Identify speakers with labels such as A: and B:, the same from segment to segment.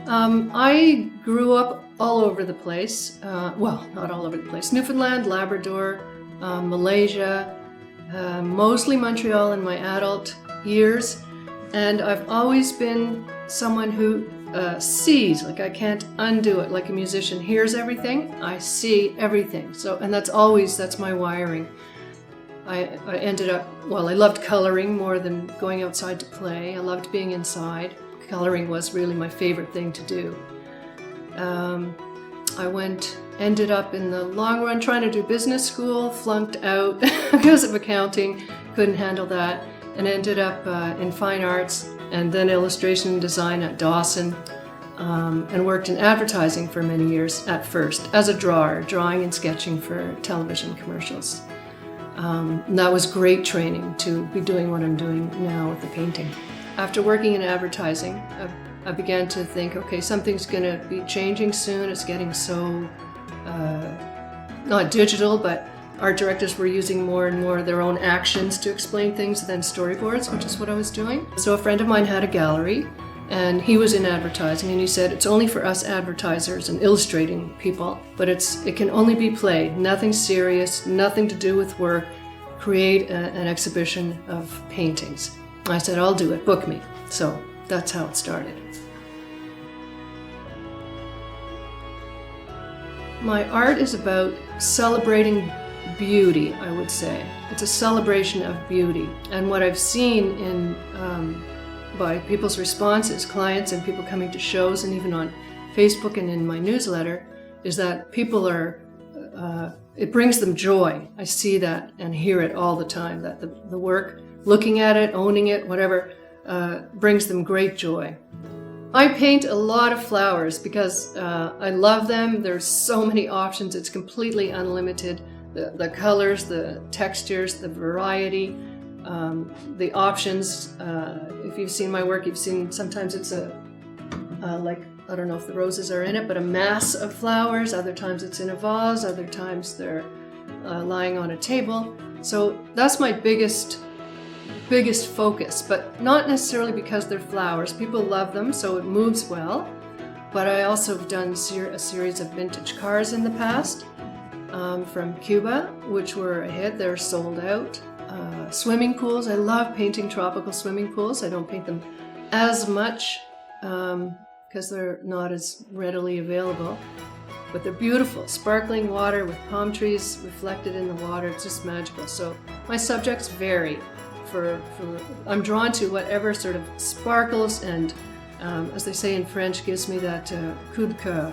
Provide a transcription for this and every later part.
A: I grew up all over the place. Well, not all over the place. Newfoundland, Labrador, Malaysia, mostly Montreal in my adult years. And I've always been someone who sees, like I can't undo it. Like a musician hears everything, I see everything. So, and that's my wiring. I ended up, well, I loved coloring more than going outside to play. I loved being inside. Coloring was really my favorite thing to do. I ended up in the long run trying to do business school, flunked out because of accounting, couldn't handle that, and ended up in fine arts and then illustration and design at Dawson, and worked in advertising for many years at first as a drawer, drawing and sketching for television commercials. And that was great training to be doing what I'm doing now with the painting. After working in advertising, I began to think, okay, something's going to be changing soon. It's getting so, not digital, but art directors were using more and more of their own actions to explain things than storyboards, which is what I was doing. So a friend of mine had a gallery, and he was in advertising, and he said, it's only for us advertisers and illustrating people, but it can only be played, nothing serious, nothing to do with work. Create an exhibition of paintings. I said, I'll do it, book me. So that's how it started. My art is about celebrating beauty, I would say. It's a celebration of beauty. And what I've seen by people's responses, clients and people coming to shows and even on Facebook and in my newsletter, is that people it brings them joy. I see that and hear it all the time, that the work, looking at it, owning it, whatever, brings them great joy. I paint a lot of flowers because I love them. There's so many options. It's completely unlimited. The colors, the textures, the variety, the options. If you've seen my work, you've seen sometimes it's like, I don't know if the roses are in it, but a mass of flowers. Other times it's in a vase. Other times they're lying on a table. So that's my biggest focus, but not necessarily because they're flowers. People love them, so it moves well. But I also have done a series of vintage cars in the past from Cuba, which were a hit. They're sold out. Swimming pools. I love painting tropical swimming pools. I don't paint them as much because they're not as readily available. But they're beautiful, sparkling water with palm trees reflected in the water. It's just magical. So my subjects vary. I'm drawn to whatever sort of sparkles and, as they say in French, gives me that coup de coeur.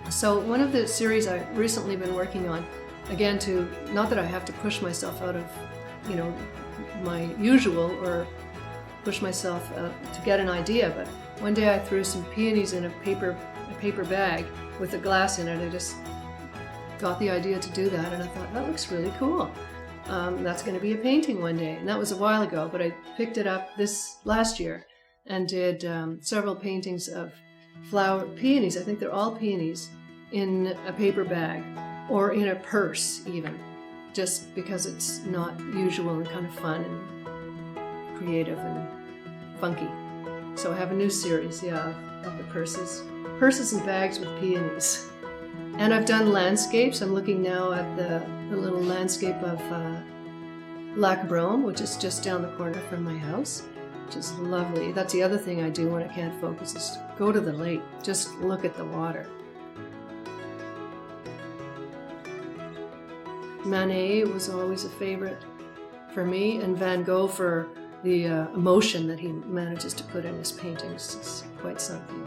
A: So one of the series I've recently been working on, again, not that I have to push myself out of, my usual or push myself to get an idea, but one day I threw some peonies in a paper bag with a glass in it. I just got the idea to do that, and I thought, that looks really cool. That's going to be a painting one day. And that was a while ago, but I picked it up this last year and did several paintings of peonies. I think they're all peonies in a paper bag or in a purse even, just because it's not usual and kind of fun and creative and funky. So I have a new series, of the purses and bags with peonies. And I've done landscapes. I'm looking now at the little landscape of Lac Brome, which is just down the corner from my house, which is lovely. That's the other thing I do when I can't focus, is go to the lake, just look at the water. Manet was always a favorite for me, and Van Gogh for the emotion that he manages to put in his paintings. It's quite something.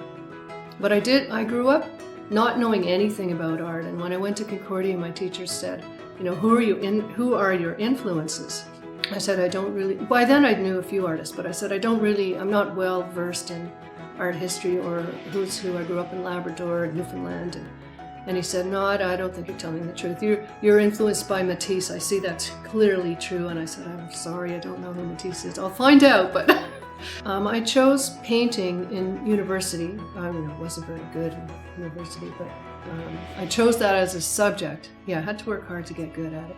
A: But I grew up not knowing anything about art, and when I went to Concordia, my teacher said, who are your influences? I said, I don't really, by then I knew a few artists, but I said, I'm not well versed in art history or who's who. I grew up in Labrador and Newfoundland, and he said, no, I don't think you're telling the truth. You're influenced by Matisse. I see that's clearly true. And I said, I'm sorry, I don't know who Matisse is. I'll find out, but I chose painting in university. I wasn't very good in university, but I chose that as a subject. Yeah, I had to work hard to get good at it,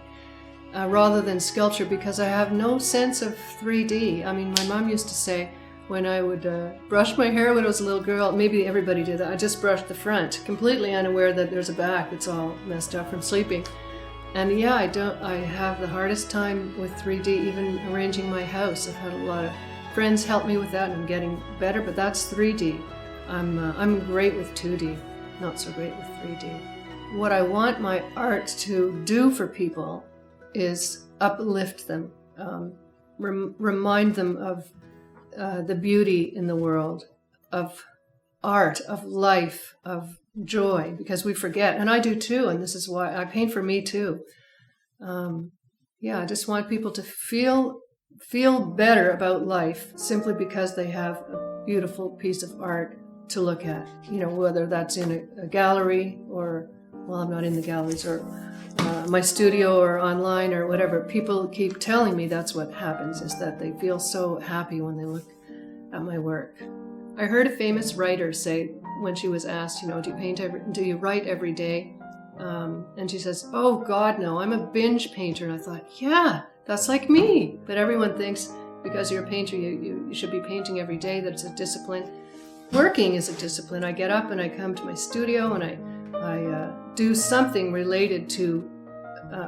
A: rather than sculpture, because I have no sense of 3D. I mean, my mom used to say, when I would brush my hair when I was a little girl. Maybe everybody did that. I just brushed the front, completely unaware that there's a back that's all messed up from sleeping. And yeah, I have the hardest time with 3D, even arranging my house. I've had a lot of friends help me with that, and I'm getting better, but that's 3D. I'm great with 2D, not so great with 3D. What I want my art to do for people is uplift them, remind them of the beauty in the world, of art, of life, of joy, because we forget, and I do too, and this is why I paint for me too. I just want people to feel better about life simply because they have a beautiful piece of art to look at, whether that's in a gallery or, well, I'm not in the galleries, or my studio or online or whatever. People keep telling me that's what happens, is that they feel so happy when they look at my work. I heard a famous writer say, when she was asked, do you write every day? And she says, oh God, no, I'm a binge painter. And I thought, yeah, that's like me. But everyone thinks because you're a painter, you should be painting every day, that it's a discipline. Working is a discipline. I get up and I come to my studio and I do something related to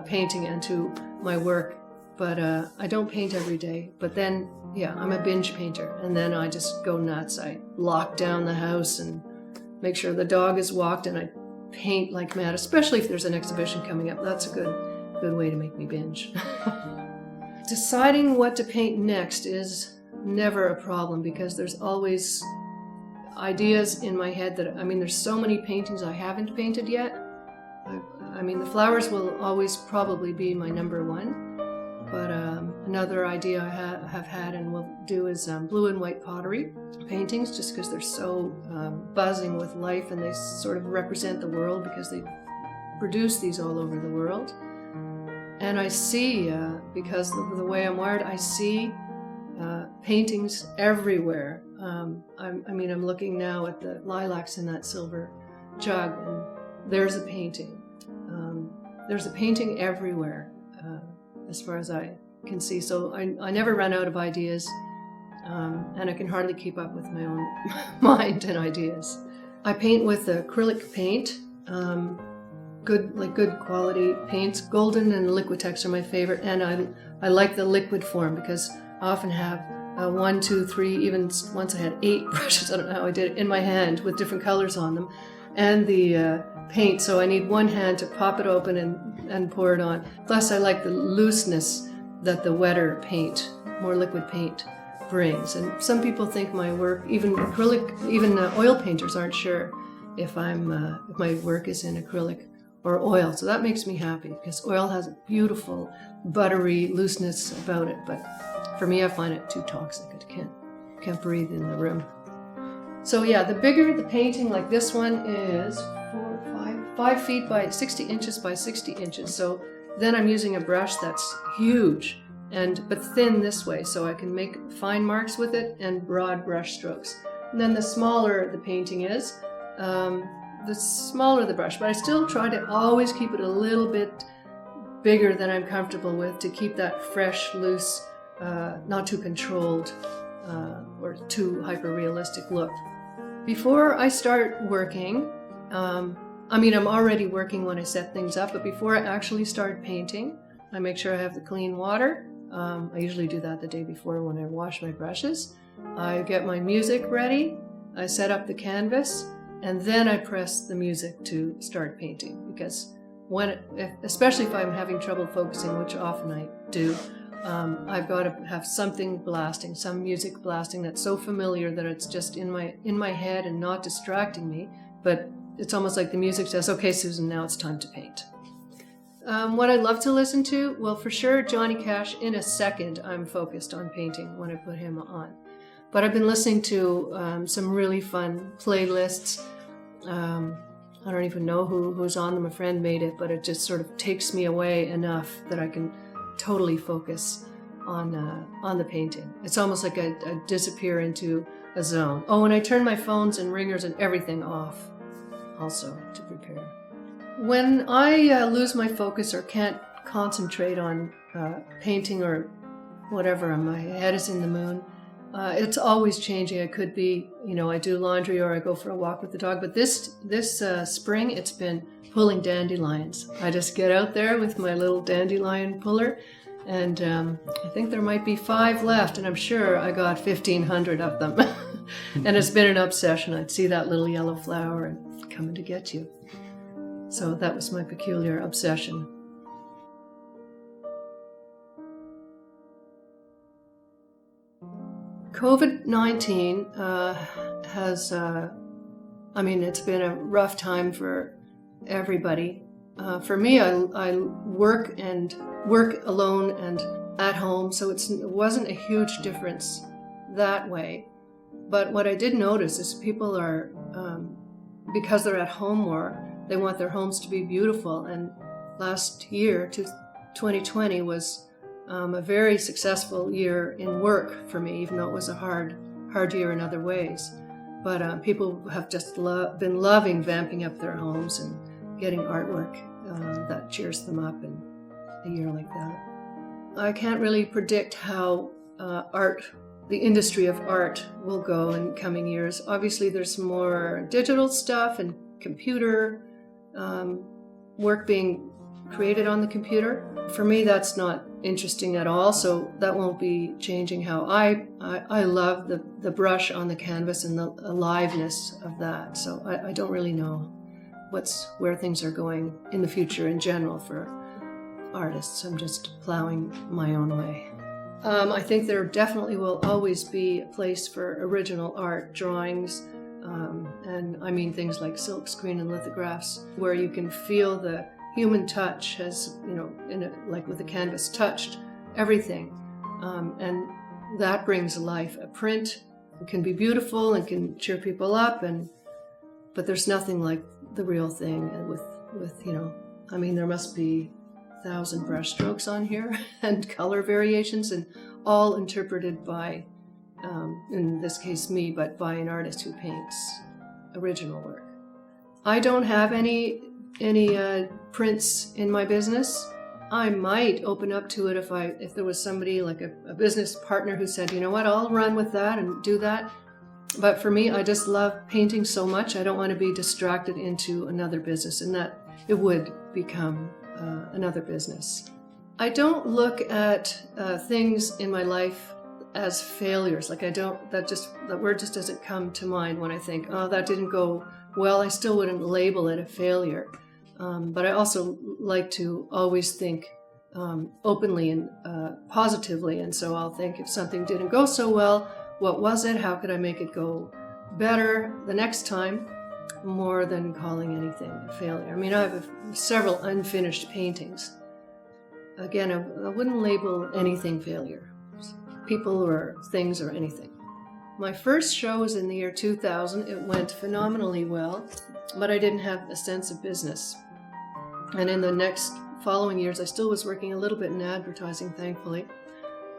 A: painting and to my work, but I don't paint every day. But then, I'm a binge painter, and then I just go nuts. I lock down the house and make sure the dog is walked, and I paint like mad, especially if there's an exhibition coming up. That's a good way to make me binge. Deciding what to paint next is never a problem, because there's always ideas in my head there's so many paintings I haven't painted yet. The flowers will always probably be my number one, but another idea I have had and will do is blue and white pottery paintings, just because they're so buzzing with life, and they sort of represent the world because they produce these all over the world. And I see, because of the way I'm wired, I see paintings everywhere. I'm looking now at the lilacs in that silver jug, and there's a painting. There's a painting everywhere, as far as I can see. So I never run out of ideas, and I can hardly keep up with my own mind and ideas. I paint with acrylic paint, good quality paints. Golden and Liquitex are my favorite, and I like the liquid form, because I often have 1, 2, 3, even once I had 8 brushes, I don't know how I did it, in my hand with different colors on them, and the paint, so I need one hand to pop it open and pour it on. Plus I like the looseness that the wetter paint, more liquid paint, brings. And some people think my work, even oil painters aren't sure if my work is in acrylic or oil, so that makes me happy, because oil has a beautiful buttery looseness about it, but for me, I find it too toxic. I can't breathe in the room. So the bigger the painting, like this one is 5 feet by 60 inches by 60 inches. So then I'm using a brush that's huge, but thin this way, so I can make fine marks with it and broad brush strokes. And then the smaller the painting is, the smaller the brush, but I still try to always keep it a little bit bigger than I'm comfortable with, to keep that fresh, loose, not too controlled or too hyper-realistic look. Before I start working, I'm already working when I set things up, but before I actually start painting, I make sure I have the clean water. I usually do that the day before when I wash my brushes. I get my music ready, I set up the canvas, and then I press the music to start painting, because especially if I'm having trouble focusing, which often I do, I've got to have something blasting, some music blasting that's so familiar that it's just in my head and not distracting me. But it's almost like the music says, okay, Susan, now it's time to paint. What I love to listen to, well, for sure, Johnny Cash. In a second, I'm focused on painting when I put him on. But I've been listening to some really fun playlists. I don't even know who's on them. A friend made it, but it just sort of takes me away enough that I can totally focus on the painting. It's almost like I disappear into a zone. Oh, and I turn my phones and ringers and everything off also to prepare. When I lose my focus or can't concentrate on painting or whatever, my head is in the moon, It's always changing. It could be, I do laundry or I go for a walk with the dog. But this spring, it's been pulling dandelions. I just get out there with my little dandelion puller, and I think there might be 5 left, and I'm sure I got 1,500 of them. And it's been an obsession. I'd see that little yellow flower and coming to get you. So that was my peculiar obsession. COVID-19 has, it's been a rough time for everybody. For me, I work alone and at home, so it wasn't a huge difference that way. But what I did notice is people are, because they're at home more, they want their homes to be beautiful. And last year, 2020, was a very successful year in work for me, even though it was a hard year in other ways. But people have just been loving vamping up their homes and getting artwork that cheers them up in a year like that. I can't really predict how the industry of art will go in coming years. Obviously, there's more digital stuff and computer work being created on the computer. For me, that's not interesting at all, so that won't be changing how I love the brush on the canvas and the aliveness of that. So I don't really know where things are going in the future in general for artists. I'm just plowing my own way. I think there definitely will always be a place for original art, drawings, and I mean things like silkscreen and lithographs, where you can feel the human touch has, like with a canvas, touched everything. And that brings life. A print can be beautiful and can cheer people up, but there's nothing like the real thing. And there must be 1,000 brush strokes on here and color variations, and all interpreted by, in this case me, but by an artist who paints original work. I don't have any prints in my business. I might open up to it if there was somebody like a business partner who said, you know what, I'll run with that and do that. But for me, I just love painting so much. I don't want to be distracted into another business, and that it would become another business. I don't look at things in my life as failures. Like that word just doesn't come to mind when I think, oh, that didn't go well. I still wouldn't label it a failure. But I also like to always think openly and positively. And so I'll think, if something didn't go so well, what was it? How could I make it go better the next time? More than calling anything a failure. I have several unfinished paintings. Again, I wouldn't label anything failure. People or things or anything. My first show was in the year 2000. It went phenomenally well, but I didn't have a sense of business. And in the next following years, I still was working a little bit in advertising, thankfully.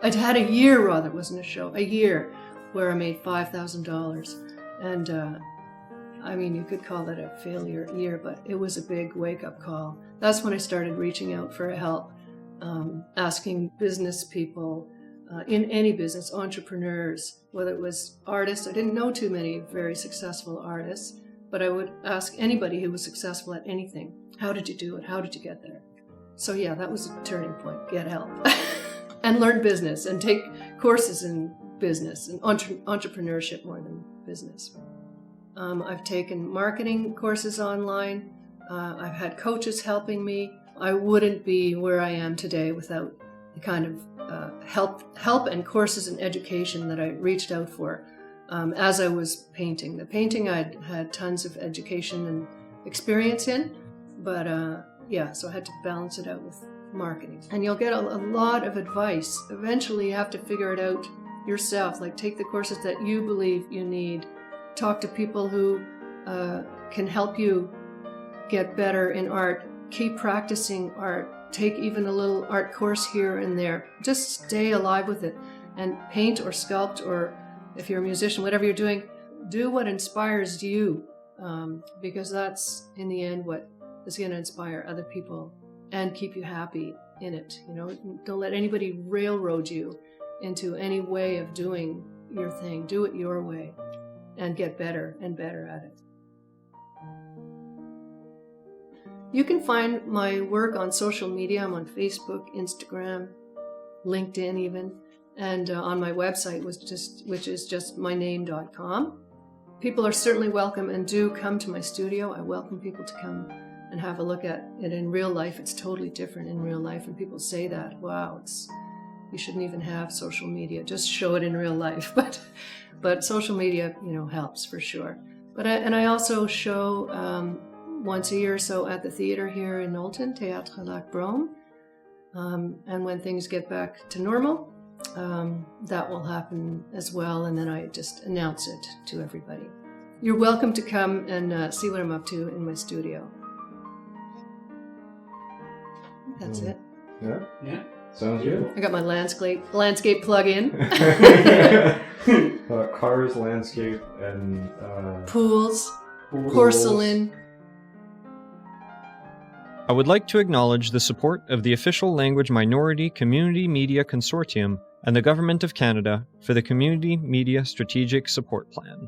A: I'd had a year, rather, it wasn't a show, a year where I made $5,000. And you could call that a failure year, but it was a big wake-up call. That's when I started reaching out for help, asking business people, in any business, entrepreneurs, whether it was artists. I didn't know too many very successful artists, but I would ask anybody who was successful at anything, how did you do it? How did you get there? So yeah, that was a turning point. Get help. And learn business and take courses in business and entrepreneurship more than business. I've taken marketing courses online. I've had coaches helping me. I wouldn't be where I am today without the kind of help and courses and education that I reached out for as I was painting. The painting I'd had tons of education and experience in, but so I had to balance it out with marketing. And you'll get a lot of advice. Eventually you have to figure it out yourself, like take the courses that you believe you need. Talk to people who can help you get better in art. Keep practicing art. Take even a little art course here and there. Just stay alive with it and paint or sculpt, or if you're a musician, whatever you're doing, do what inspires you, because that's in the end what is going to inspire other people and keep you happy in it. Don't let anybody railroad you into any way of doing your thing, do it your way, and get better and better at it. You can find my work on social media. I'm on Facebook, Instagram, LinkedIn even, and on my website, which is just myname.com. People are certainly welcome, and do come to my studio. I welcome people to come and have a look at it in real life. It's totally different in real life, and people say that, wow, you shouldn't even have social media, just show it in real life. But social media, helps for sure. I also show once a year or so at the theater here in Knowlton, Théâtre Lac Brome. And when things get back to normal, that will happen as well, and then I just announce it to everybody. You're welcome to come and see what I'm up to in my studio. That's it.
B: Yeah. Sounds good.
A: I got my landscape plug-in.
B: Cars, landscape, and
A: pools, porcelain.
C: I would like to acknowledge the support of the Official Language Minority Community Media Consortium and the Government of Canada for the Community Media Strategic Support Plan.